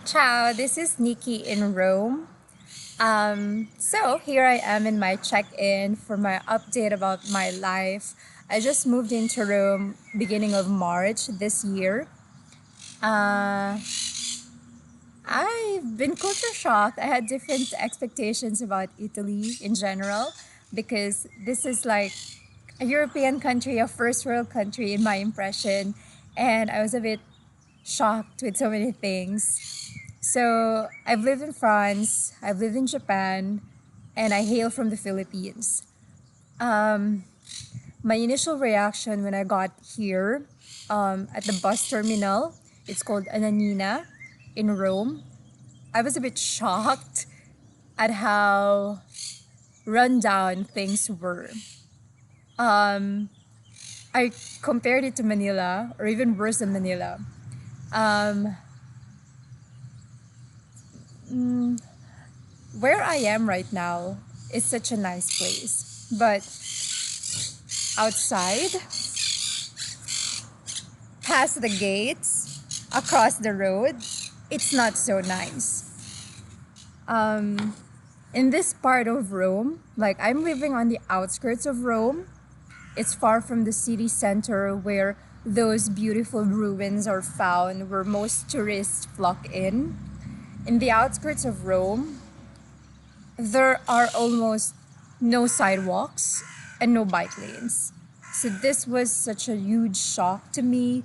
Ciao, this is Nikki in Rome. So here I am in my check-in for my update about my life. I just moved into Rome beginning of March this year. Uh, I've been culture shocked. I had different expectations about Italy in general because this is like a European country, a first world country in my impression, and I was a bit shocked with so many things. So I've lived in France, I've lived in Japan, and I hail from the Philippines. Um, my initial reaction when I got here at the bus terminal, it's called Ananina in Rome, I was a bit shocked at how rundown things were. Um, I compared it to Manila, or even worse than Manila. Um, mm, where I am right now is such a nice place, but outside, past the gates, across the road, it's not so nice. Um, in this part of Rome, like I'm living on the outskirts of Rome, it's far from the city center where those beautiful ruins are found, where most tourists flock in. In the outskirts of Rome, there are almost no sidewalks and no bike lanes. So this was such a huge shock to me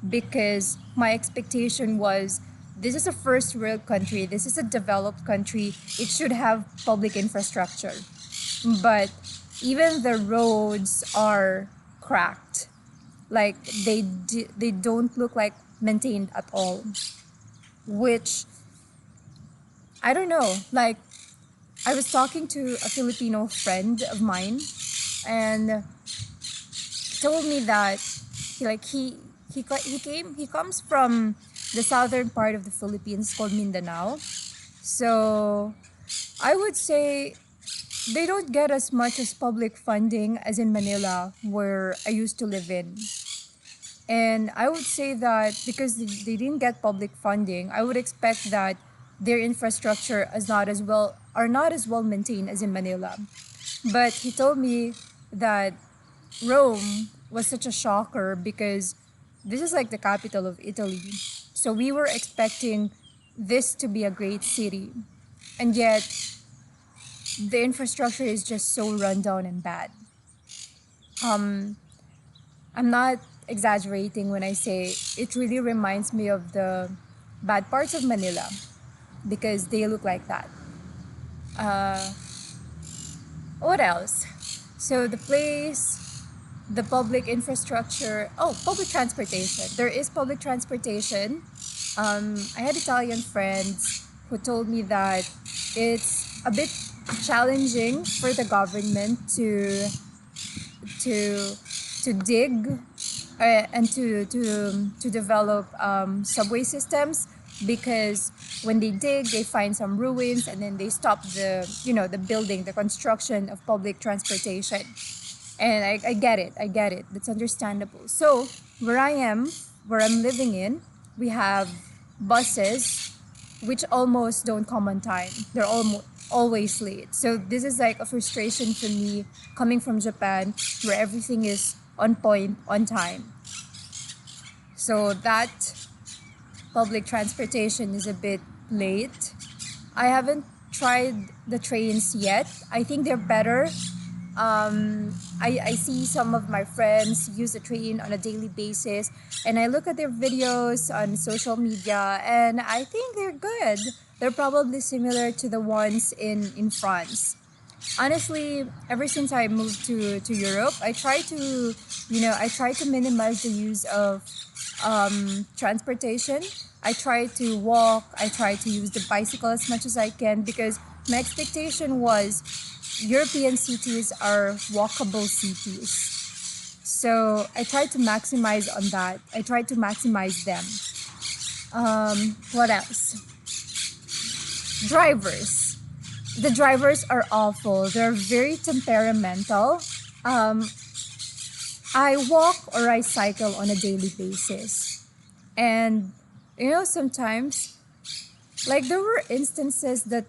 because my expectation was this is a first world country, this is a developed country, it should have public infrastructure. But even the roads are cracked. Like they don't look like maintained at all, which I don't know. Like I was talking to a Filipino friend of mine, and told me that he comes from the southern part of the Philippines called Mindanao. So I would say they don't get as much as public funding as in Manila, where I used to live in. And I would say that because they didn't get public funding, I would expect that their infrastructure is not as well are not as well maintained as in Manila. But he told me that Rome was such a shocker because this is like the capital of Italy. So we were expecting this to be a great city. And yet the infrastructure is just so rundown and bad. Um, I'm not exaggerating when I say it really reminds me of the bad parts of Manila because they look like that. Uh, what else? So the place, the public infrastructure. Oh, public transportation. There is public transportation. I had Italian friends who told me that it's a bit challenging for the government to to dig and to develop subway systems because when they dig they find some ruins and then they stop the building, the construction of public transportation. And I get it, that's understandable. So where I'm living in, we have buses which almost don't come on time. They're almost always late. So this is like a frustration for me coming from Japan where everything is on point, on time. So that public transportation is a bit late. I haven't tried the trains yet. I think they're better. I see some of my friends use the train on a daily basis, and I look at their videos on social media, and I think they're good. They're probably similar to the ones in France. Honestly, ever since I moved to Europe, I try to minimize the use of transportation. I try to walk, I try to use the bicycle as much as I can because my expectation was European cities are walkable cities. So I try to maximize on that. I try to maximize them. What else? Drivers. The drivers are awful. They're very temperamental. Um, I walk or I cycle on a daily basis. And, sometimes Like there were instances that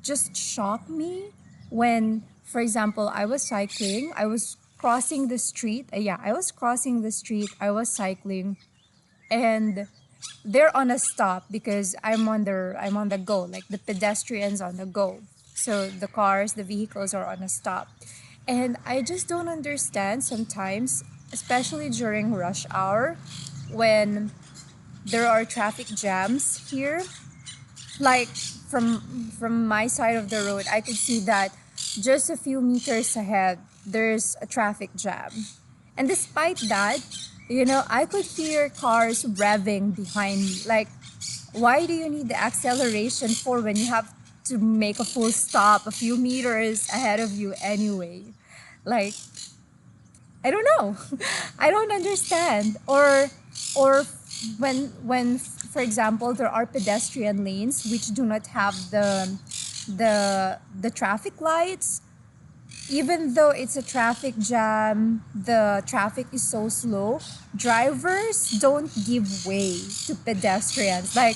just shocked me when, for example, I was cycling, I was crossing the street. Yeah, I was crossing the street, I was cycling, and they're on a stop because I'm on the go, like the pedestrians on the go. So the cars, the vehicles are on a stop. And I just don't understand sometimes, especially during rush hour when there are traffic jams here. Like from my side of the road, I could see that just a few meters ahead there's a traffic jam. And despite that, I could hear cars revving behind me. Like, why do you need the acceleration for when you have to make a full stop a few meters ahead of you anyway? Like, I don't know. I don't understand. Or when for example there are pedestrian lanes which do not have the traffic lights, even though it's a traffic jam, the traffic is so slow, drivers don't give way to pedestrians. Like,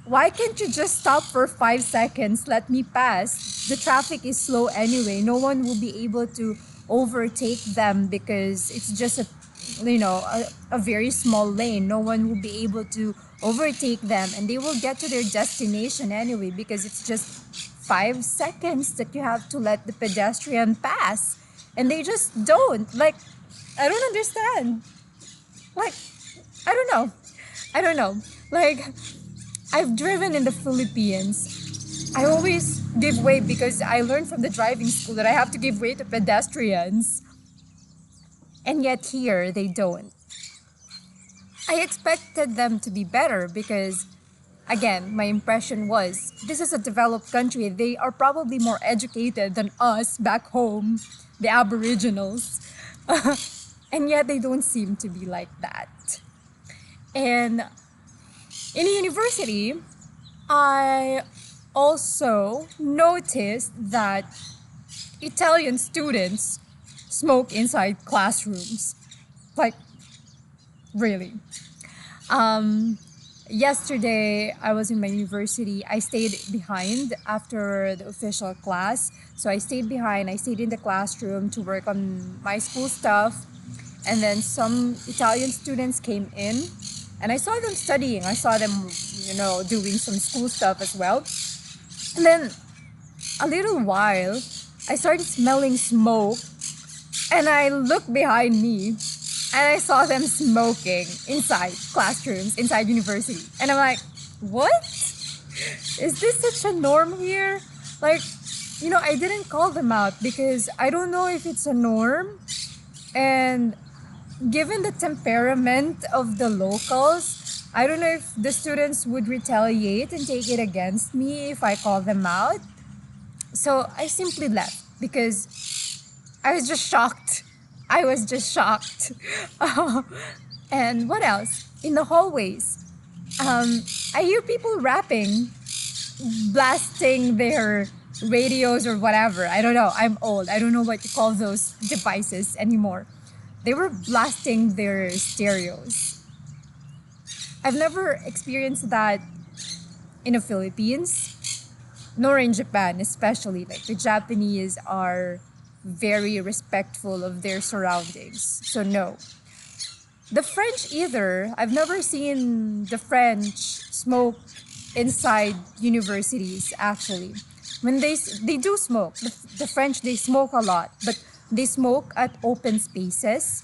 why can't you just stop for 5 seconds? Let me pass. The traffic is slow anyway. No one will be able to overtake them because it's just a very small lane. No one will be able to overtake them, and they will get to their destination anyway because it's just 5 seconds that you have to let the pedestrian pass. And they just don't. Like, I don't understand. Like, I don't know. I don't know. Like, I've driven in the Philippines. I always give way because I learned from the driving school that I have to give way to pedestrians. And yet here, they don't. I expected them to be better because, again, my impression was this is a developed country. They are probably more educated than us back home, the Aboriginals. And yet they don't seem to be like that. And in a university, I also noticed that Italian students smoke inside classrooms. Like, really. Yesterday, I was in my university. I stayed behind after the official class. So I stayed behind. I stayed in the classroom to work on my school stuff. And then some Italian students came in. And I saw them studying. I saw them, doing some school stuff as well. And then a little while, I started smelling smoke. And I looked behind me and I saw them smoking inside classrooms, inside university. And I'm like, what? Is this such a norm here? Like, I didn't call them out because I don't know if it's a norm. And given the temperament of the locals, I don't know if the students would retaliate and take it against me if I call them out. So I simply left because I was just shocked. I was just shocked. And what else? In the hallways, I hear people rapping, blasting their radios or whatever. I don't know. I'm old. I don't know what to call those devices anymore. They were blasting their stereos. I've never experienced that in the Philippines, nor in Japan, especially. Like, the Japanese are very respectful of their surroundings. So no. The French either. I've never seen the French smoke inside universities actually. When they do smoke, the French, they smoke a lot, but they smoke at open spaces,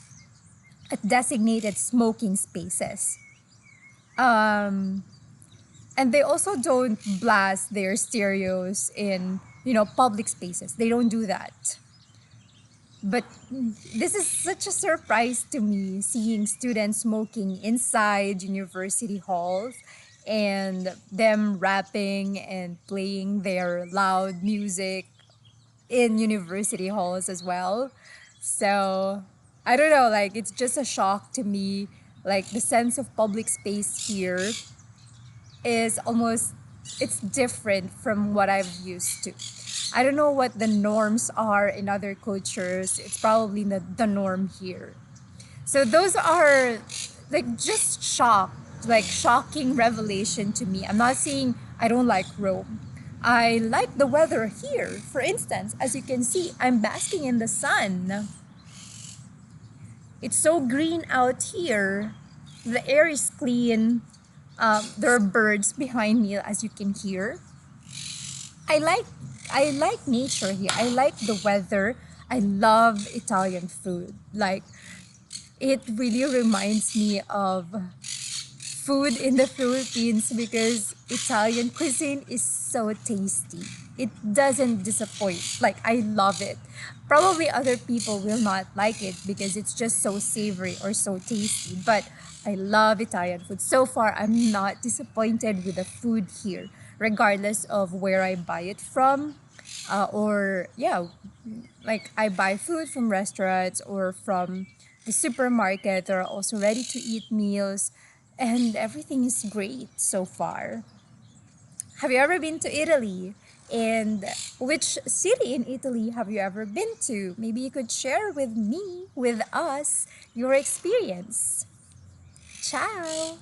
at designated smoking spaces. And they also don't blast their stereos in, public spaces. They don't do that. But this is such a surprise to me, seeing students smoking inside university halls and them rapping and playing their loud music in university halls as well. So, I don't know, like, it's just a shock to me. Like, the sense of public space here is it's different from what I've used to. I don't know what the norms are in other cultures. It's probably the norm here. So those are like just like shocking revelation to me. I'm not saying I don't like Rome. I like the weather here. For instance, as you can see, I'm basking in the sun. It's so green out here. The air is clean. There are birds behind me, as you can hear. I like I like nature here. I like the weather. I love Italian food. Like, it really reminds me of food in the Philippines because Italian cuisine is so tasty. It doesn't disappoint. Like, I love it. Probably other people will not like it because it's just so savory or so tasty, but I love Italian food. So far, I'm not disappointed with the food here, regardless of where I buy it from. Or, yeah, like I buy food from restaurants or from the supermarket. There are also ready to eat meals, and everything is great so far. Have you ever been to Italy? And which city in Italy have you ever been to? Maybe you could share with me, with us, your experience. Ciao!